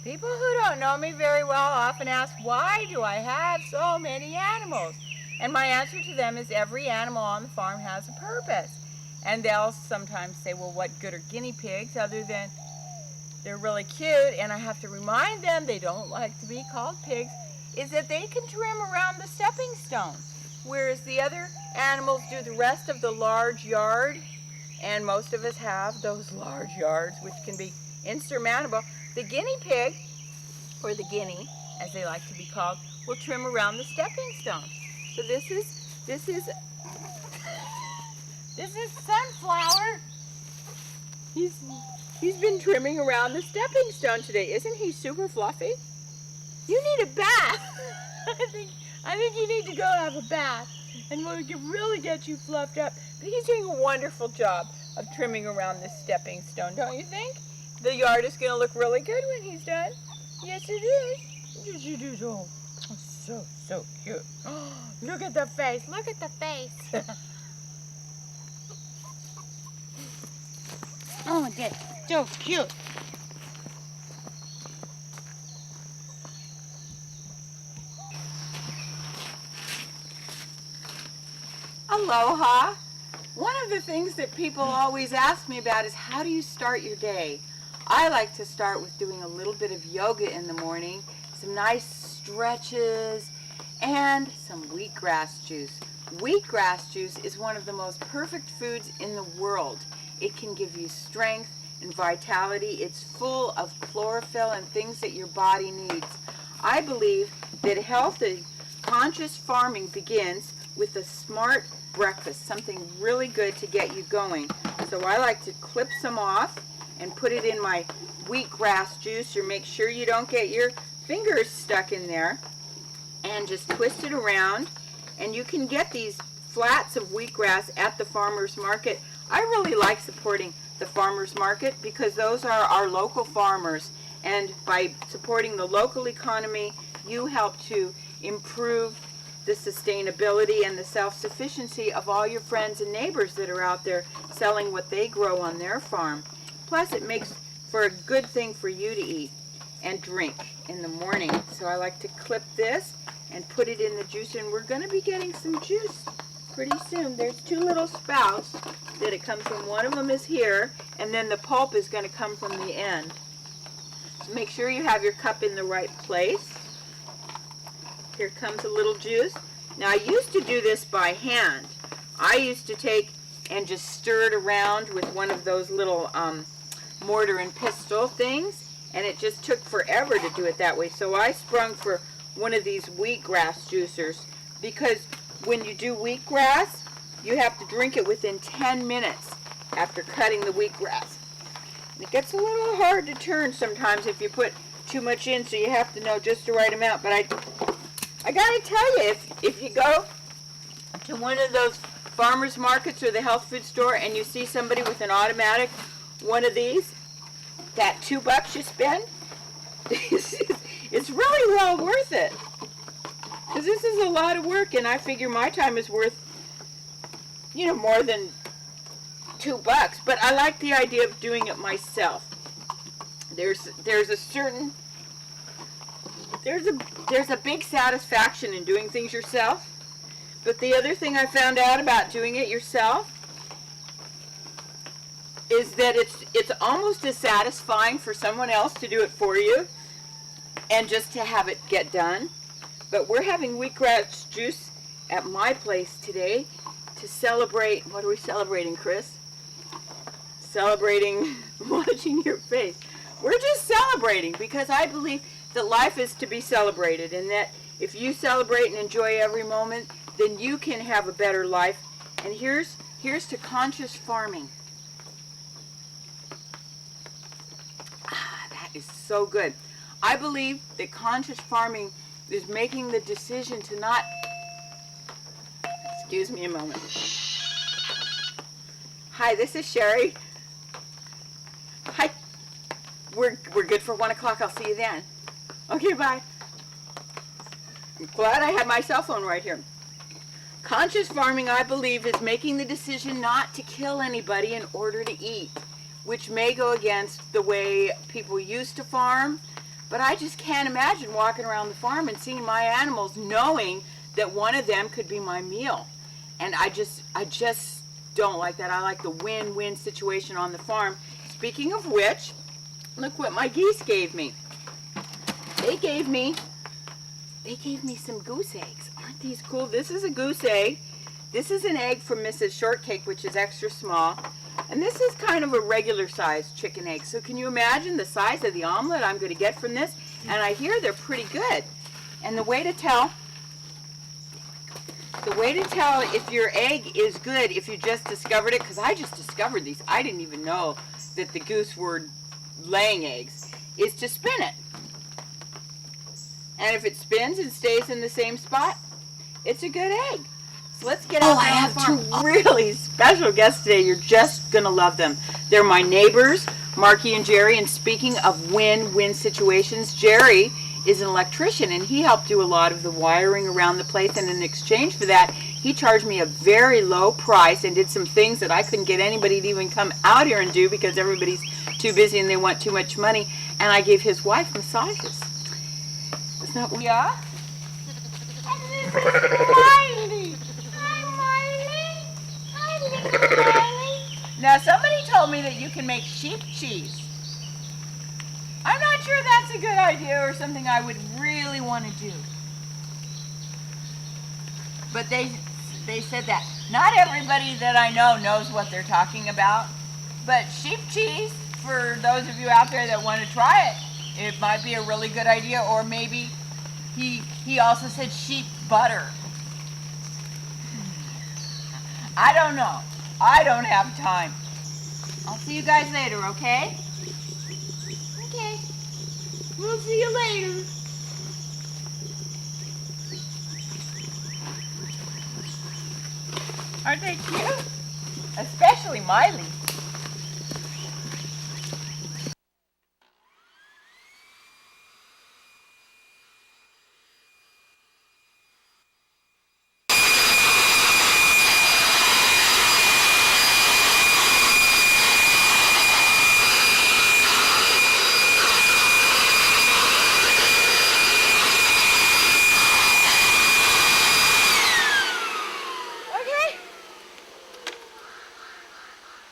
People who don't know me very well often ask, why do I have so many animals? And my answer to them is every animal on the farm has a purpose. And they'll sometimes say, well, what good are guinea pigs other than they're really cute? And I have to remind them they don't like to be called pigs, is that they can trim around the stepping stones, whereas the other animals do the rest of the large yard. And most of us have those large yards, which can be insurmountable. The guinea pig, or the guinea, as they like to be called, will trim around the stepping stones. So this is Sunflower. He's been trimming around the stepping stone today. Isn't he super fluffy? You need a bath. I think you need to go have a bath, and we'll really get you fluffed up. But he's doing a wonderful job of trimming around this stepping stone, don't you think? The yard is going to look really good when he's done. Yes, it is. Yes, it is. Oh, so cute. Look at the face. Look at the face. Oh, that's so cute. Aloha. One of the things that people always ask me about is, how do you start your day? I like to start with doing a little bit of yoga in the morning, some nice stretches, and some wheatgrass juice. Wheatgrass juice is one of the most perfect foods in the world. It can give you strength and vitality. It's full of chlorophyll and things that your body needs. I believe that healthy, conscious farming begins with a smart breakfast, something really good to get you going. So I like to clip some off and put it in my wheatgrass juicer. Make sure you don't get your fingers stuck in there, and just twist it around. And you can get these flats of wheatgrass at the farmer's market. I really like supporting the farmer's market because those are our local farmers, and by supporting the local economy, you help to improve the sustainability and the self-sufficiency of all your friends and neighbors that are out there selling what they grow on their farm. Plus, it makes for a good thing for you to eat and drink in the morning. So I like to clip this and put it in the juicer, and we're going to be getting some juice pretty soon. There's two little spouts that it comes from. One of them is here, and then the pulp is going to come from the end. So make sure you have your cup in the right place. Here comes a little juice. Now, I used to do this by hand. I used to take and just stir it around with one of those little mortar and pestle things, and it just took forever to do it that way. So I sprung for one of these wheatgrass juicers, because when you do wheatgrass, you have to drink it within 10 minutes after cutting the wheatgrass. And it gets a little hard to turn sometimes if you put too much in, so you have to know just the right amount. But I gotta tell you, if you go to one of those farmers markets or the health food store and you see somebody with an automatic one of these, that $2 you spend, it's really well worth it. Because this is a lot of work, and I figure my time is worth, more than $2. But I like the idea of doing it myself. There's a big satisfaction in doing things yourself. But the other thing I found out about doing it yourself is that it's almost as satisfying for someone else to do it for you and just to have it get done. But we're having wheatgrass juice at my place today to celebrate. What are we celebrating, Chris? Celebrating watching your face. We're just celebrating because I believe that life is to be celebrated, and that if you celebrate and enjoy every moment, then you can have a better life. And here's to conscious farming. That is so good. I believe that conscious farming is making the decision to not, excuse me a moment. Hi, this is Sherry. Hi. We're good for 1 o'clock. I'll see you then. Okay, bye. I'm glad I have my cell phone right here. Conscious farming, I believe, is making the decision not to kill anybody in order to eat, which may go against the way people used to farm, But I just can't imagine walking around the farm and seeing my animals knowing that one of them could be my meal. And I just don't like that. I like the win-win situation on the farm. Speaking of which, look what my geese gave me. They gave me some goose eggs. Aren't these cool? This is a goose egg. This is an egg from Mrs. Shortcake, which is extra small. And this is kind of a regular sized chicken egg. So can you imagine the size of the omelet I'm going to get from this? And I hear they're pretty good. And the way to tell if your egg is good, if you just discovered it, because I just discovered these. I didn't even know that the goose were laying eggs, is to spin it. And if it spins and stays in the same spot, it's a good egg. So let's get out. I have two really special guests today. You're just going to love them. They're my neighbors, Marky and Jerry. And speaking of win-win situations, Jerry is an electrician, and he helped do a lot of the wiring around the place. And in exchange for that, he charged me a very low price and did some things that I couldn't get anybody to even come out here and do because everybody's too busy and they want too much money. And I gave his wife massages. Isn't that what? Yeah? And this is Miley. Now somebody told me that you can make sheep cheese. I'm not sure that's a good idea or something I would really want to do. But they said that. Not everybody that I know knows what they're talking about. But sheep cheese, for those of you out there that want to try it, it might be a really good idea. Or maybe he also said sheep butter. I don't know. I don't have time. I'll see you guys later, okay? Okay. We'll see you later. Aren't they cute? Especially Miley.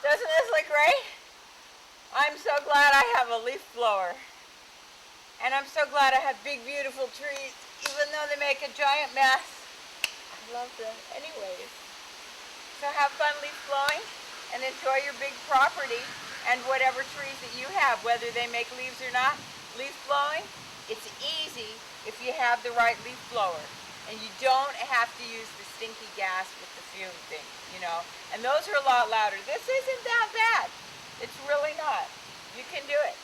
Doesn't this look great? I'm so glad I have a leaf blower. And I'm so glad I have big, beautiful trees, even though they make a giant mess. I love them anyways. So have fun leaf blowing and enjoy your big property and whatever trees that you have, whether they make leaves or not. Leaf blowing, it's easy if you have the right leaf blower. And you don't have to use the stinky gas with the fume thing, you know. And those are a lot louder. This isn't that bad. It's really not. You can do it.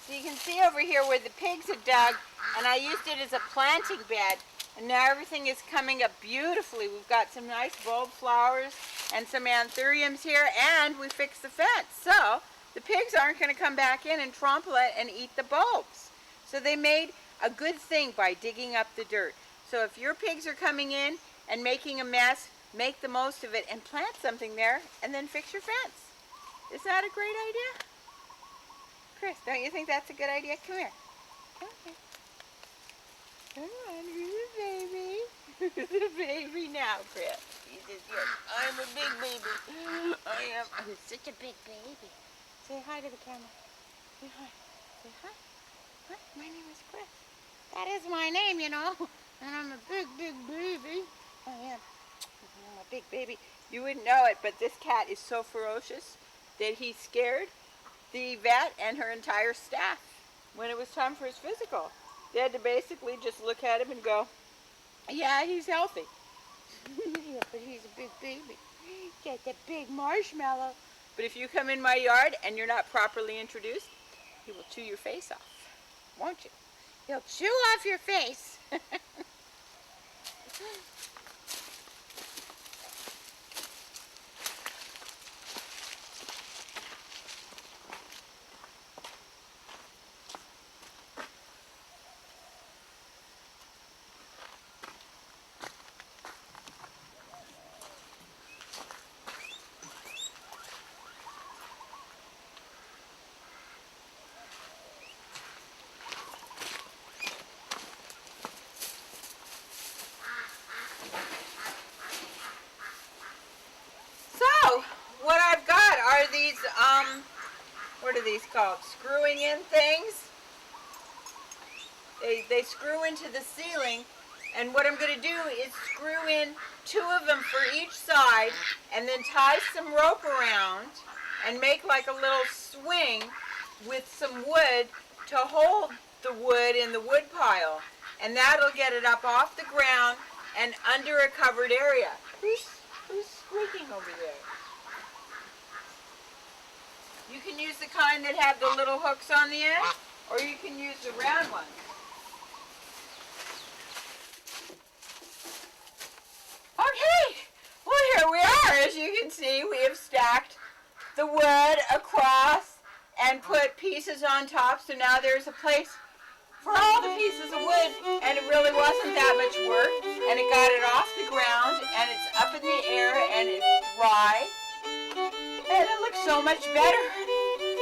So you can see over here where the pigs have dug, and I used it as a planting bed. And now everything is coming up beautifully. We've got some nice bulb flowers and some anthuriums here, and we fixed the fence. So the pigs aren't going to come back in and trample it and eat the bulbs. So they made a good thing by digging up the dirt. So if your pigs are coming in and making a mess, make the most of it and plant something there and then fix your fence. Is that a great idea? Chris, don't you think that's a good idea? Come here. Come here. Come on, who's a baby? Who's a baby now, Chris? He says, yes, I'm a big baby. I'm such a big baby. Say hi to the camera. Say hi. Say hi. Hi, my name is Chris. That is my name, you know. And I'm a big, big baby. I am. I'm a big baby. You wouldn't know it, but this cat is so ferocious that he scared the vet and her entire staff when it was time for his physical. They had to basically just look at him and go, yeah, he's healthy. Yeah, but he's a big baby. Just a big marshmallow. But if you come in my yard and you're not properly introduced, he will chew your face off, won't you? He'll chew off your face. what I've got are these, what are these called? Screwing in things. They screw into the ceiling, and what I'm going to do is screw in 2 of them for each side, and then tie some rope around, and make like a little swing with some wood to hold the wood in the wood pile. And that'll get it up off the ground and under a covered area. Who's squeaking over there? You can use the kind that have the little hooks on the end, or you can use the round ones. Okay, well here we are. As you can see, we have stacked the wood across and put pieces on top, so now there's a place for all the pieces of wood, and it really wasn't that much work, and it got it off the ground, and it's up in the air, and it's dry, and it looks so much better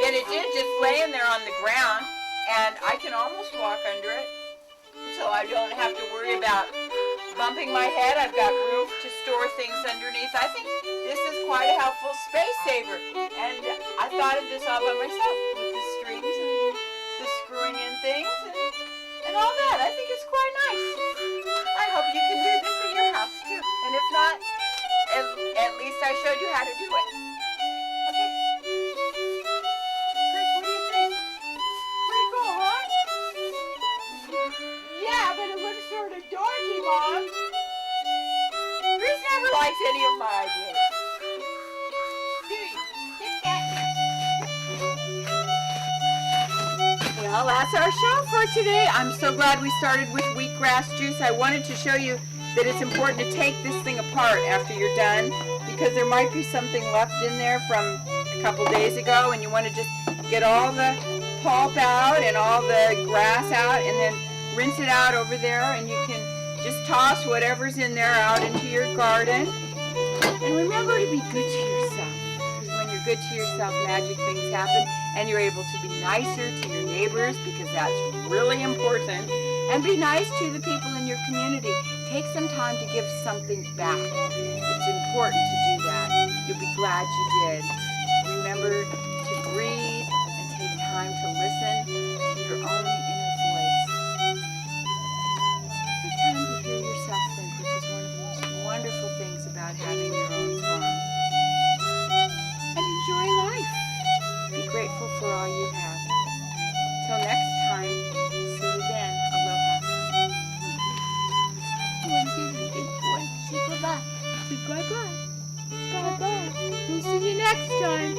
than it did just laying there on the ground, and I can almost walk under it, so I don't have to worry about bumping my head. I've got room to store things underneath. I think this is quite a helpful space saver, and I thought of this all by myself, with the strings and the screwing in things, and all that. I think it's quite nice. I hope you can do this at your house too. And if not, at least I showed you how to do it. Okay. Chris, what do you think? Pretty cool, huh? Yeah, but it looks sort of dorky, Mom. Chris never likes any of my ideas. Well, that's our show for today. I'm so glad we started with wheatgrass juice. I wanted to show you that it's important to take this thing apart after you're done, because there might be something left in there from a couple days ago, and you want to just get all the pulp out and all the grass out, and then rinse it out over there, and you can just toss whatever's in there out into your garden. And remember to be good to yourself, because when you're good to yourself, magic things happen, and you're able to be nicer to your neighbors, because that's really important, and be nice to the people in your community. Take some time to give something back. It's important to do that. You'll be glad you did. Remember to breathe and take time to listen to your own inner voice. Take time to hear yourself think, which is one of the most wonderful things about having your own farm. And enjoy life. Be grateful for all you have. Till next time, see you then. Aloha. Say goodbye. Say bye-bye. Bye-bye. We'll see you next time.